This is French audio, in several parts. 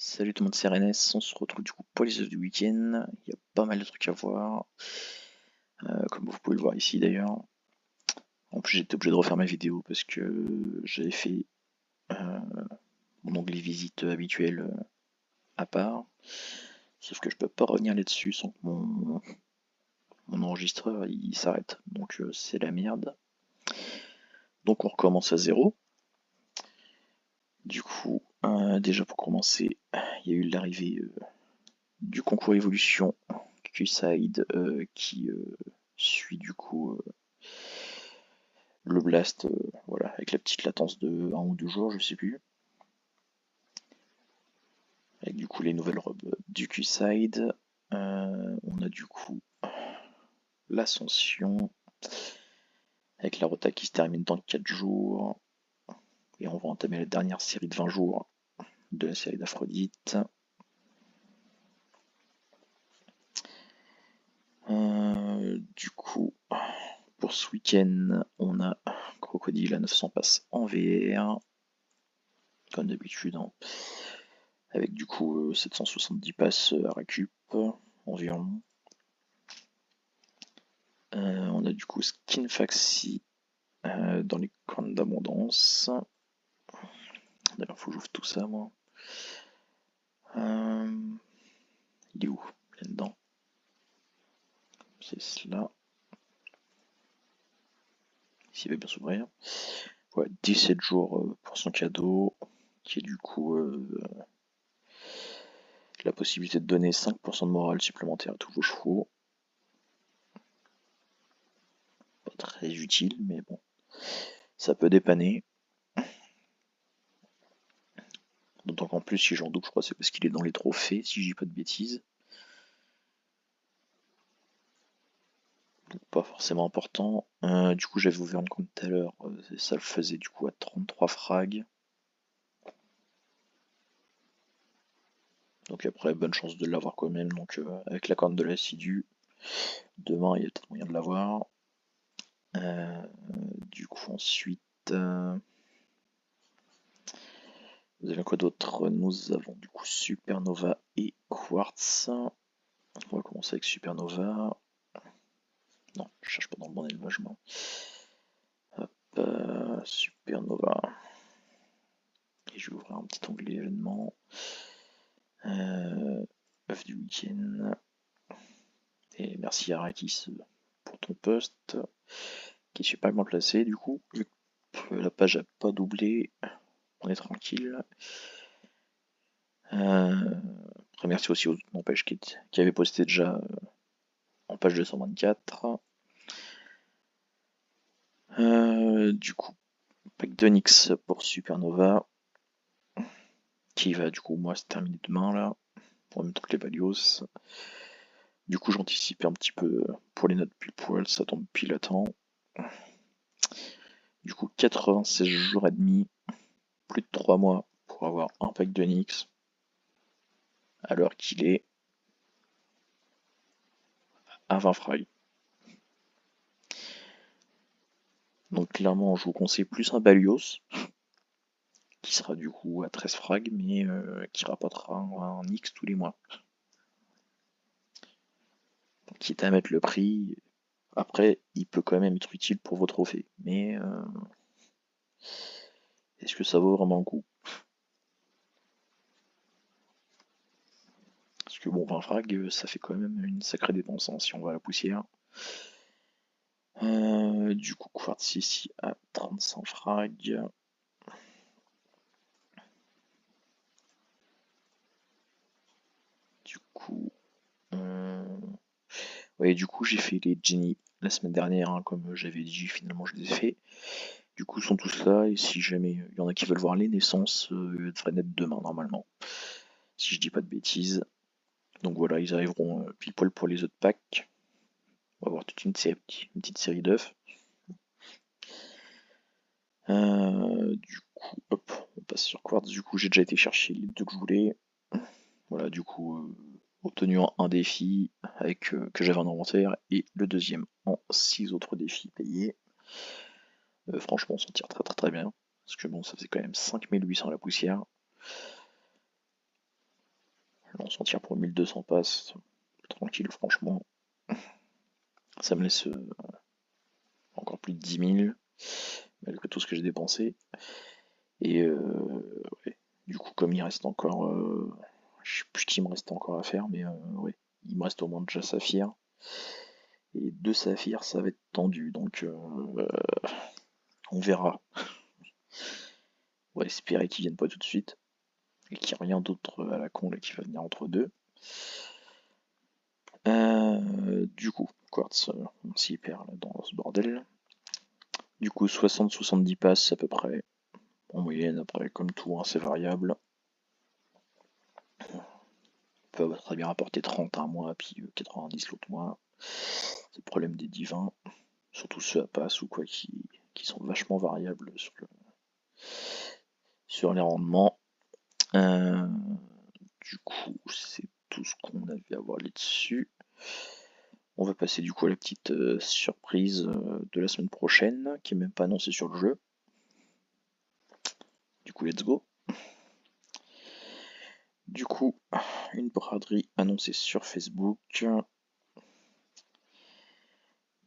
Salut tout le monde, c'est Rennes, on se retrouve du coup pour les œufs du week-end, il y a pas mal de trucs à voir, comme vous pouvez le voir ici d'ailleurs. En plus j'étais obligé de refaire ma vidéo parce que j'avais fait euh, mon onglet visite habituel à part, sauf que je peux pas revenir là-dessus sans que mon enregistreur il s'arrête, donc c'est la merde. Donc on recommence à zéro. Du coup, déjà pour commencer, il y a eu l'arrivée du concours évolution Q-Side qui suit du coup le blast, voilà, avec la petite latence de 1 ou 2 jours, je sais plus. Avec du coup les nouvelles robes du Q-Side. On a du coup l'ascension avec la rota qui se termine dans 4 jours. Et on va entamer la dernière série de 20 jours de la série d'Aphrodite. Du coup, pour ce week-end, on a Crocodile à 900 passes en VR, comme d'habitude, hein. Avec du coup 770 passes à récup environ. On a du coup Skin Faxi dans les cornes d'abondance. D'ailleurs, faut que j'ouvre tout ça, moi. Il est où? Là-dedans. C'est cela. S'il va bien s'ouvrir. Ouais, 17 jours pour son cadeau, qui est du coup la possibilité de donner 5% de morale supplémentaire à tous vos chevaux. Pas très utile, mais bon, ça peut dépanner. D'autant qu'en plus, si j'en doute, je crois que c'est parce qu'il est dans les trophées, si je dis pas de bêtises. Donc pas forcément important. Du coup, j'avais ouvert une compte tout à l'heure, ça le faisait du coup à 33 frags. Donc après, bonne chance de l'avoir quand même. Donc avec la corne de l'assidu, demain il y a peut-être moyen de l'avoir. Du coup ensuite, vous avez quoi d'autre? Nous avons du coup Supernova et Quartz. On va commencer avec Supernova. Non, je cherche pas dans le bon élevage, moi. Hop, Supernova. Et je vais ouvrir un petit onglet événement. Œuf du week-end. Et merci Arakis pour ton post, qui est super bien placé du coup. Vu que la page a pas doublé, on est tranquille. Après, merci aussi aux autres pages qui avaient posté déjà en page 224. Du coup, pack d'Onyx pour Supernova, qui va du coup moi se terminer demain là, pour même temps que les Valios. Du coup j'anticipais un petit peu pour les notes pile poil, ça tombe pile à temps. Du coup 96 jours et demi, plus de 3 mois pour avoir un pack d'Onyx, alors qu'il est à 20 frags. Donc clairement je vous conseille plus un Balios, qui sera du coup à 13 frags, mais qui rapportera un X tous les mois. Donc, quitte à mettre le prix, après il peut quand même être utile pour vos trophées, mais est-ce que ça vaut vraiment le coup? Parce que bon, 20 frags, ça fait quand même une sacrée dépense hein, si on va à la poussière. Du coup, Quartz ici à 35 frags. Du coup, ouais, du coup, j'ai fait les Jenny la semaine dernière, hein, comme j'avais dit, finalement je les ai fait. Du coup, ils sont tous là, et si jamais il y en a qui veulent voir les naissances, ils devraient naître demain normalement, si je dis pas de bêtises. Donc voilà, ils arriveront pile poil pour les autres packs. On va avoir toute une petite série d'œufs. Du coup, hop, on passe sur Quartz. Du coup, j'ai déjà été chercher les deux que je voulais. Voilà, du coup, obtenu en un défi avec que j'avais en inventaire et le deuxième en 6 autres défis payés. Franchement, on s'en tire très très très bien. Parce que bon, ça faisait quand même 5800 à la poussière. Là, on s'en tire pour 1200 passes. Tranquille, franchement. Ça me laisse encore plus de 10 000, malgré tout ce que j'ai dépensé. Et ouais. Du coup, comme il reste encore... je sais plus ce qu'il me reste encore à faire, mais ouais. Il me reste au moins déjà Saphir. Et 2 Saphirs, ça va être tendu, donc on verra. On va espérer qu'ils viennent pas tout de suite. Et qu'il n'y a rien d'autre à la con là, qui va venir entre deux. Du coup, Quartz, on s'y perd là, dans ce bordel. Du coup, 60-70 passes à peu près. En moyenne, après, comme tout, hein, c'est variable. On peut très bien rapporter 30 un mois, puis 90 l'autre mois. C'est le problème des divins. Surtout ceux à passe ou quoi, qui sont vachement variables sur les rendements. Du coup, c'est tout ce qu'on avait à voir là-dessus. On va passer du coup à la petite surprise de la semaine prochaine, qui est même pas annoncée sur le jeu. Du coup, let's go. Du coup, une braderie annoncée sur Facebook.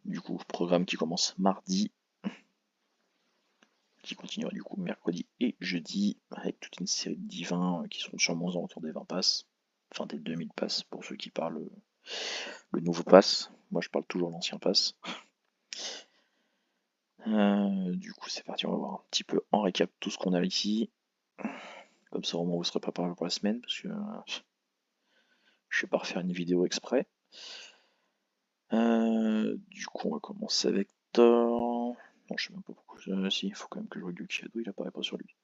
Du coup, programme qui commence mardi, qui continuera du coup mercredi et jeudi, avec toute une série de divins qui seront sûrement aux alentours des 20 passes, enfin des 2000 passes pour ceux qui parlent le nouveau pass. Moi je parle toujours l'ancien pass. Du coup c'est parti, on va voir un petit peu en récap tout ce qu'on a ici. Comme ça au moins vous serez préparé pour la semaine, parce que je vais pas refaire une vidéo exprès. Du coup on va commencer avec Thor. Non, je sais même pas pourquoi. Si, il faut quand même que je vois Gyuki-Shadow, il apparaît pas sur lui.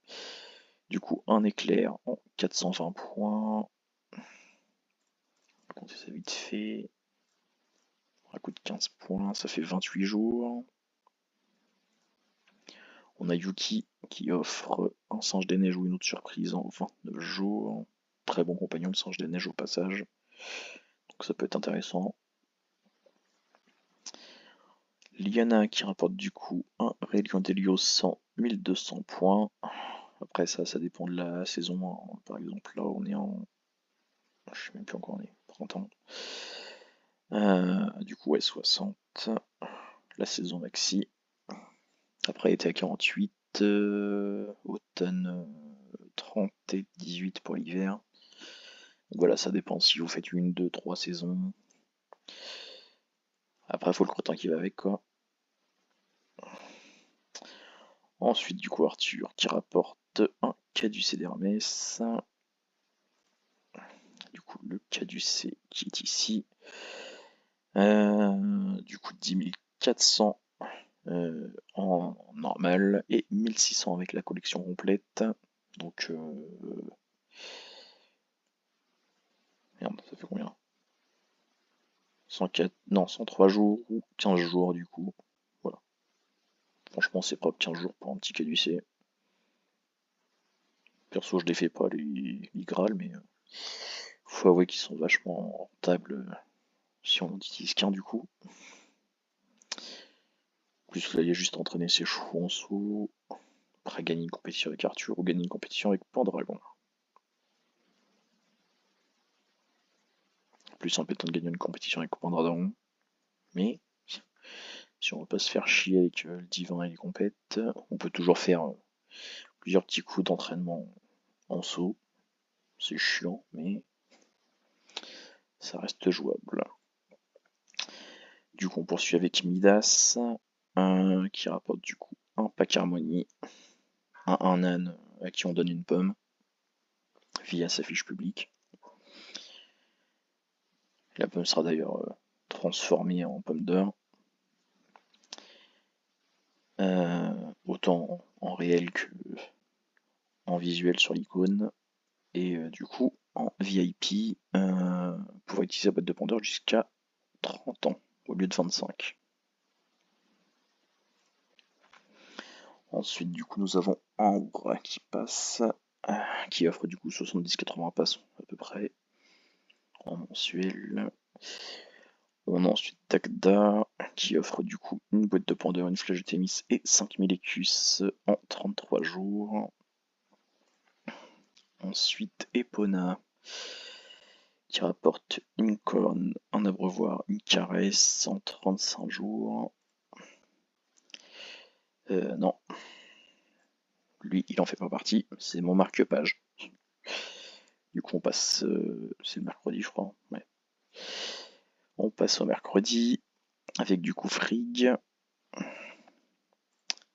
Du coup, un éclair en 420 points. On va compter ça vite fait. Un coup de 15 points, ça fait 28 jours. On a Yuki qui offre un singe des neiges ou une autre surprise en 29 jours. Très bon compagnon, le singe des neiges au passage. Donc ça peut être intéressant. Liana qui rapporte du coup un Raelion d'Helios 100, 1200 points. Après ça dépend de la saison. Par exemple là on est en... Je sais même plus encore on est, 30 ans. Du coup ouais 60. La saison maxi. Après elle était à 48. Automne 30 et 18 pour l'hiver. Donc voilà, ça dépend si vous faites une, deux, trois saisons. Après, il faut le crottin qui va avec, quoi. Ensuite, du coup, Arthur qui rapporte un caducé d'Hermès. Du coup, le caducé qui est ici. Du coup, 10 400 en normal et 1600 avec la collection complète. Donc, merde, ça fait combien? 104, non, 103 jours ou 15 jours du coup. Voilà. Franchement, c'est propre 15 jours pour un petit caducé. Perso, je les fais pas les Graal, mais faut avouer qu'ils sont vachement rentables si on en utilise qu'un du coup. En plus, là, il y a juste à entraîner ses chevaux en saut. Après, gagner une compétition avec Arthur ou gagner une compétition avec Pendragon. Plus embêtant de gagner une compétition avec Pendragon. Mais si on veut pas se faire chier avec le divin et les compètes, on peut toujours faire plusieurs petits coups d'entraînement en saut. C'est chiant, mais ça reste jouable. Du coup, on poursuit avec Midas, qui rapporte du coup un pack harmonie, un âne à qui on donne une pomme via sa fiche publique. La pomme sera d'ailleurs transformée en pomme d'or, autant en réel que en visuel sur l'icône. Et du coup, en VIP, pour utiliser la boîte de Pandore jusqu'à 30 ans au lieu de 25. Ensuite, du coup, nous avons Ambre qui passe, qui offre du coup 70-80 passes à peu près en mensuel. On a ensuite Dagda qui offre du coup une boîte de Pandore, une flèche de Thémis et 5000 écus en 33 jours. Ensuite Epona qui rapporte une corne, un abreuvoir, une caresse en 35 jours. Non. Lui, il en fait pas partie, c'est mon marque-page. Du coup, on passe. C'est le mercredi, je crois. Ouais. On passe au mercredi avec du coup Frigg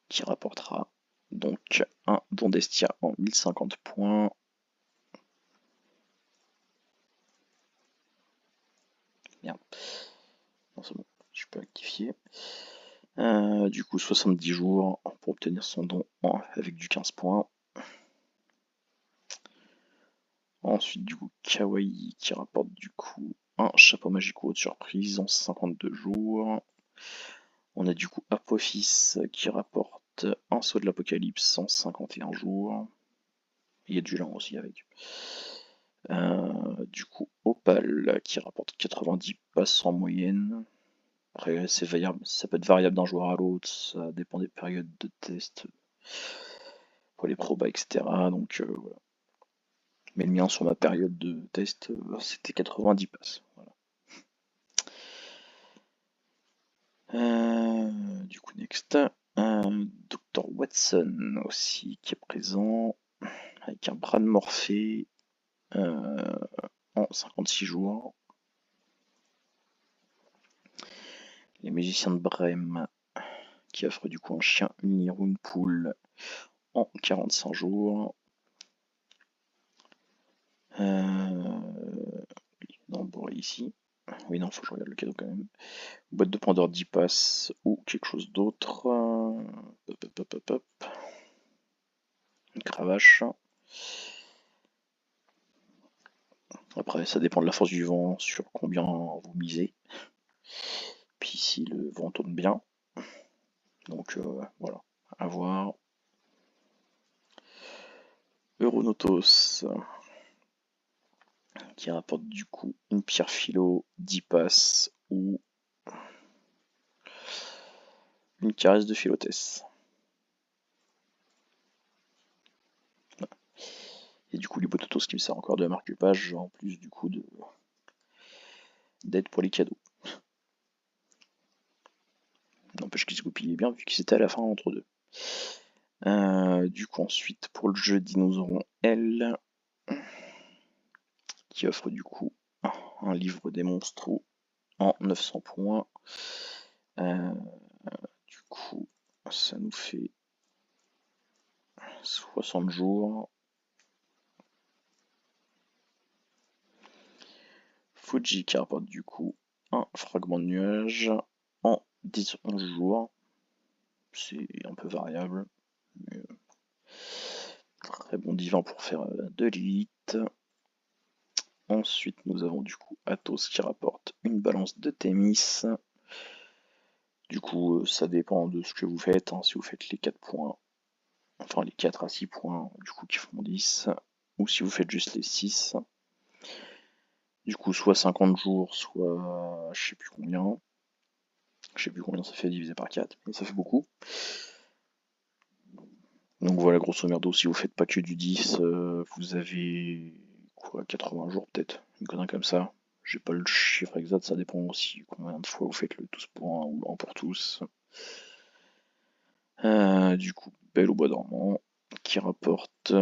qui rapportera donc un Don d'Estia en 1050 points. Merde. Non, c'est bon, je peux actifier. Du coup, 70 jours pour obtenir son don avec du 15 points. Ensuite, du coup, Kawaii qui rapporte du coup un chapeau magico de surprise en 52 jours. On a du coup Apophis qui rapporte un saut de l'apocalypse en 51 jours. Il y a du lent aussi avec. Du coup, Opal qui rapporte 90 passes en moyenne. Après, c'est variable, ça peut être variable d'un joueur à l'autre, ça dépend des périodes de test pour les probas, etc. Donc voilà. Mais le mien sur ma période de test, c'était 90 passes. Voilà. Du coup, next. Dr. Watson aussi qui est présent, avec un bras de Morphée en 56 jours. Les musiciens de Brême qui offrent du coup un chien, une lyre ou une poule en 45 jours. Non, bon, ici. Oui, non, faut que je regarde le cadeau quand même. Boîte de Pandore 10 passes ou quelque chose d'autre. Hop, hop, hop, hop, hop. Une cravache. Après, ça dépend de la force du vent, sur combien vous misez. Puis si le vent tourne bien. Donc voilà, à voir. Euronotos qui rapporte du coup une pierre philo, 10 passes ou une caresse de philotesse. Et du coup, l'hypototos qui me sert encore de marque-page, en plus du coup d'aide pour les cadeaux. N'empêche qu'ils se goupillent bien vu qu'ils étaient à la fin entre deux. Du coup, ensuite, pour le jeudi, nous aurons Elle qui offre du coup un livre des monstres en 900 points. Du coup, ça nous fait 60 jours. Fuji qui rapporte du coup un fragment de nuage en 10-11 jours. C'est un peu variable. Mais très bon divin pour faire de l'élite. Ensuite, nous avons du coup Athos qui rapporte une balance de Thémis. Du coup, ça dépend de ce que vous faites. Si vous faites les 4 points, enfin les 4 à 6 points, du coup qui font 10, ou si vous faites juste les 6. Du coup, soit 50 jours, soit je sais plus combien. Je sais plus combien ça fait divisé par 4, mais ça fait beaucoup. Donc voilà, grosso merdo, si vous faites pas que du 10, vous avez quoi, 80 jours peut-être, une connerie comme ça. J'ai pas le chiffre exact, ça dépend aussi combien de fois vous faites le tous pour un ou un pour tous. Du coup, Belle au bois dormant, qui rapporte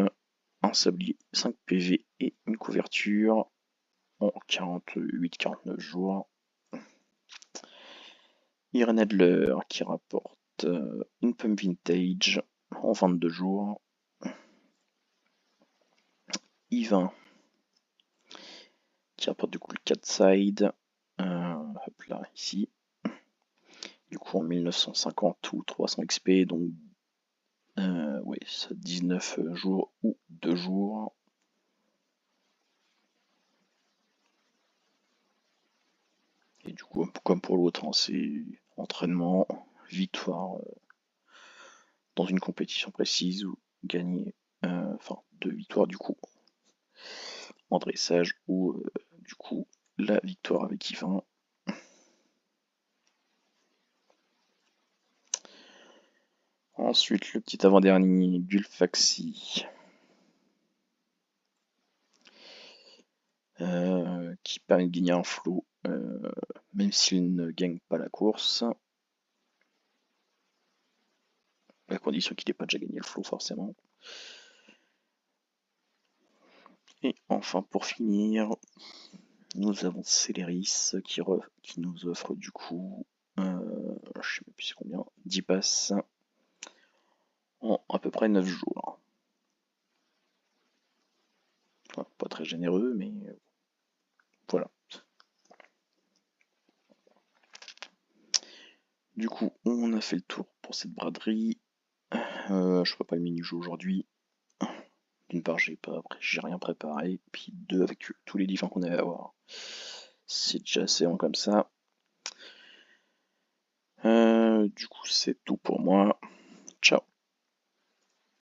un sablier, 5 PV et une couverture en 48-49 jours. Irene Adler, qui rapporte une pomme vintage en 22 jours. Yvain, qui rapporte du coup le 4 side, hop là, ici. Du coup en 1950 ou 300 XP, donc ouais, ça 19 jours ou 2 jours. Et du coup, comme pour l'autre, c'est entraînement, victoire dans une compétition précise ou gagner, enfin 2 victoires du coup en dressage ou du coup la victoire avec Yvain. Ensuite, le petit avant-dernier, Gulfaxi, qui permet de gagner un flow, même s'il ne gagne pas la course. À condition qu'il n'ait pas déjà gagné le flow forcément. Et enfin pour finir, nous avons Celeris qui nous offre du coup, je sais même plus c'est combien, 10 passes en à peu près 9 jours. Enfin, pas très généreux, mais voilà. Du coup, on a fait le tour pour cette braderie. Je ferai pas le mini-jeu aujourd'hui. D'une part, j'ai rien préparé, puis deux, avec tous les livres qu'on avait à voir. C'est déjà assez long comme ça. Du coup, c'est tout pour moi. Ciao.